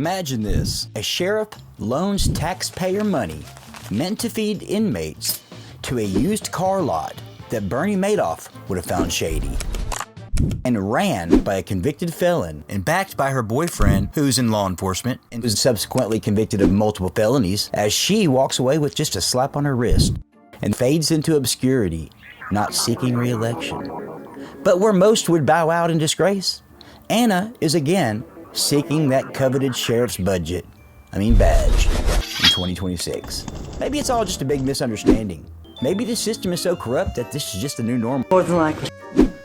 Imagine this. A sheriff loans taxpayer money meant to feed inmates to a used car lot that Bernie Madoff would have found shady, and ran by a convicted felon and backed by her boyfriend, who's in law enforcement and was subsequently convicted of multiple felonies, as she walks away with just a slap on her wrist and fades into obscurity, not seeking re-election. But where most would bow out in disgrace, Anna is again seeking that coveted sheriff's badge in 2026. Maybe it's all just a big misunderstanding. Maybe the system is so corrupt that this is just the new normal. More than likely.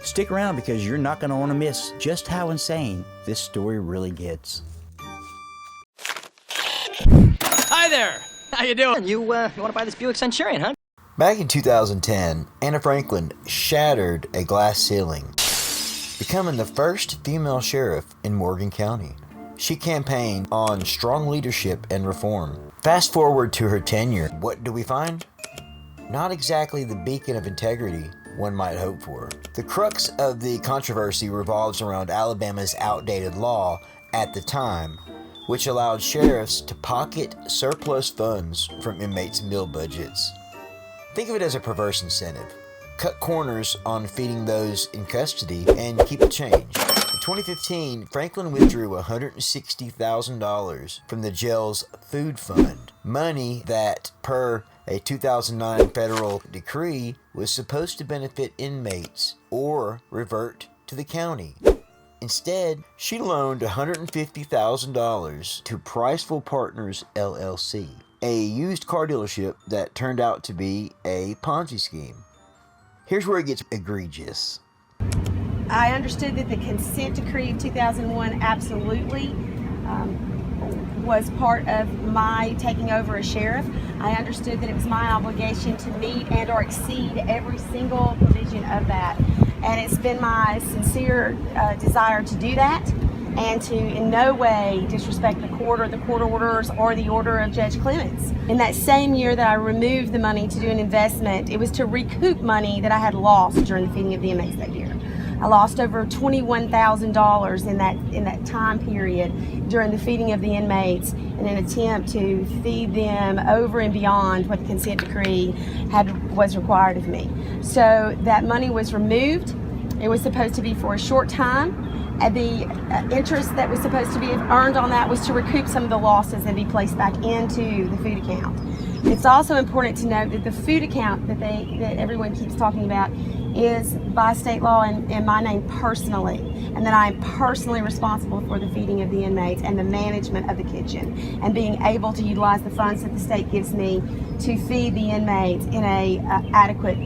Stick around because you're not going to want to miss just how insane this story really gets. Hi there! How you doing? You want to buy this Buick Centurion, huh? Back in 2010, Anna Franklin shattered a glass ceiling, becoming the first female sheriff in Morgan County. She campaigned on strong leadership and reform. Fast forward to her tenure, what do we find? Not exactly the beacon of integrity one might hope for. The crux of the controversy revolves around Alabama's outdated law at the time, which allowed sheriffs to pocket surplus funds from inmates' meal budgets. Think of it as a perverse incentive. Cut corners on feeding those in custody and keep the change. In 2015, Franklin withdrew $160,000 from the jail's food fund, money that, per a 2009 federal decree, was supposed to benefit inmates or revert to the county. Instead, she loaned $150,000 to Priceville Partners, LLC, a used car dealership that turned out to be a Ponzi scheme. Here's where it gets egregious. I understood that the consent decree of 2001 absolutely was part of my taking over as sheriff. I understood that it was my obligation to meet and or exceed every single provision of that. And it's been my sincere desire to do that and to in no way disrespect the court or the court orders or the order of Judge Clements. In that same year that I removed the money to do an investment, it was to recoup money that I had lost during the feeding of the inmates that year. I lost over $21,000 in that time period during the feeding of the inmates in an attempt to feed them over and beyond what the consent decree was required of me. So that money was removed. It was supposed to be for a short time. And the interest that was supposed to be earned on that was to recoup some of the losses and be placed back into the food account. It's also important to note that the food account that everyone keeps talking about is by state law in my name personally, and that I am personally responsible for the feeding of the inmates and the management of the kitchen and being able to utilize the funds that the state gives me to feed the inmates in a adequate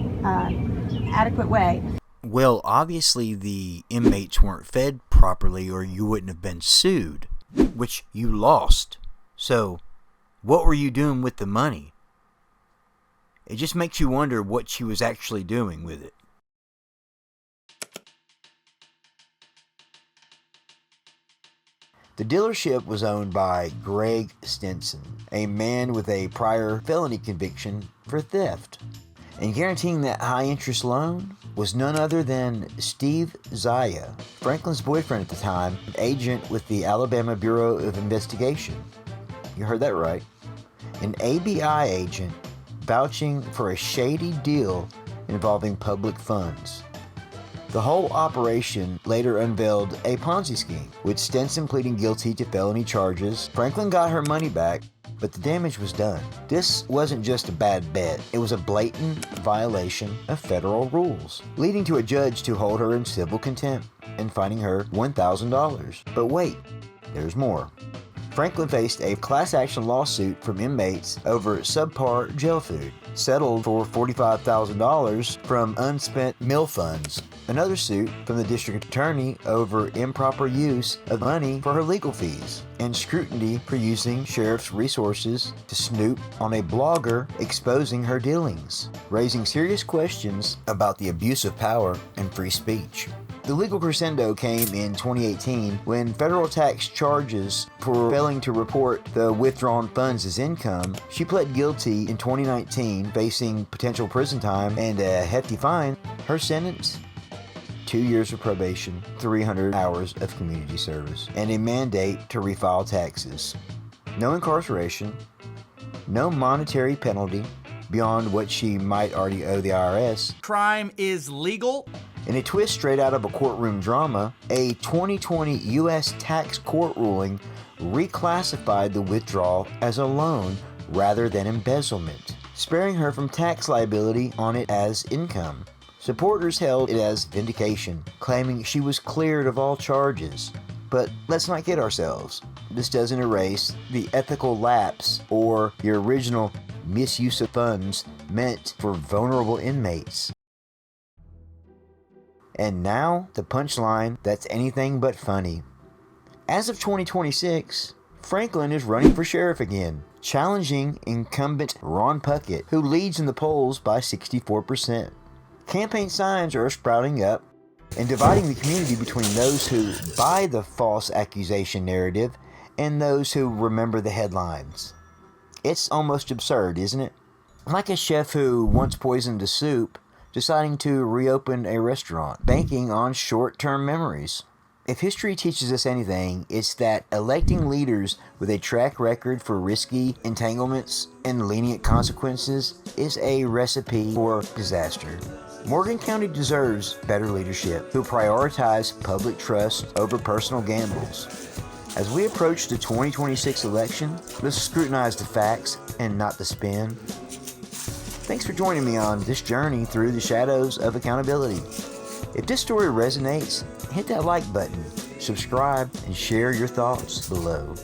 way. Well, obviously the inmates weren't fed properly or you wouldn't have been sued, which you lost. So, what were you doing with the money? It just makes you wonder what she was actually doing with it. The dealership was owned by Greg Stinson, a man with a prior felony conviction for theft. And guaranteeing that high-interest loan was none other than Steve Zaya, Franklin's boyfriend at the time, an agent with the Alabama Bureau of Investigation. You heard that right. An ABI agent vouching for a shady deal involving public funds. The whole operation later unveiled a Ponzi scheme, with Stinson pleading guilty to felony charges. Franklin got her money back, but the damage was done. This wasn't just a bad bet, it was a blatant violation of federal rules, leading to a judge to hold her in civil contempt and fining her $1,000. But wait, there's more. Franklin faced a class action lawsuit from inmates over subpar jail food, settled for $45,000 from unspent meal funds. Another suit from the district attorney over improper use of money for her legal fees, and scrutiny for using sheriff's resources to snoop on a blogger exposing her dealings, raising serious questions about the abuse of power and free speech. The legal crescendo came in 2018 when federal tax charges for failing to report the withdrawn funds as income. She pled guilty in 2019, facing potential prison time and a hefty fine. Her sentence? 2 years of probation, 300 hours of community service, and a mandate to refile taxes. No incarceration, no monetary penalty beyond what she might already owe the IRS. Crime is legal. In a twist straight out of a courtroom drama, a 2020 U.S. tax court ruling reclassified the withdrawal as a loan rather than embezzlement, sparing her from tax liability on it as income. Supporters held it as vindication, claiming she was cleared of all charges. But let's not kid ourselves. This doesn't erase the ethical lapse or the original misuse of funds meant for vulnerable inmates. And now, the punchline that's anything but funny. As of 2026, Franklin is running for sheriff again, challenging incumbent Ron Puckett, who leads in the polls by 64%. Campaign signs are sprouting up and dividing the community between those who buy the false accusation narrative and those who remember the headlines. It's almost absurd, isn't it? Like a chef who once poisoned a soup, deciding to reopen a restaurant, banking on short-term memories. If history teaches us anything, it's that electing leaders with a track record for risky entanglements and lenient consequences is a recipe for disaster. Morgan County deserves better leadership who prioritize public trust over personal gambles. As we approach the 2026 election, let's scrutinize the facts and not the spin. Thanks for joining me on this journey through the shadows of accountability. If this story resonates, hit that like button, subscribe, and share your thoughts below.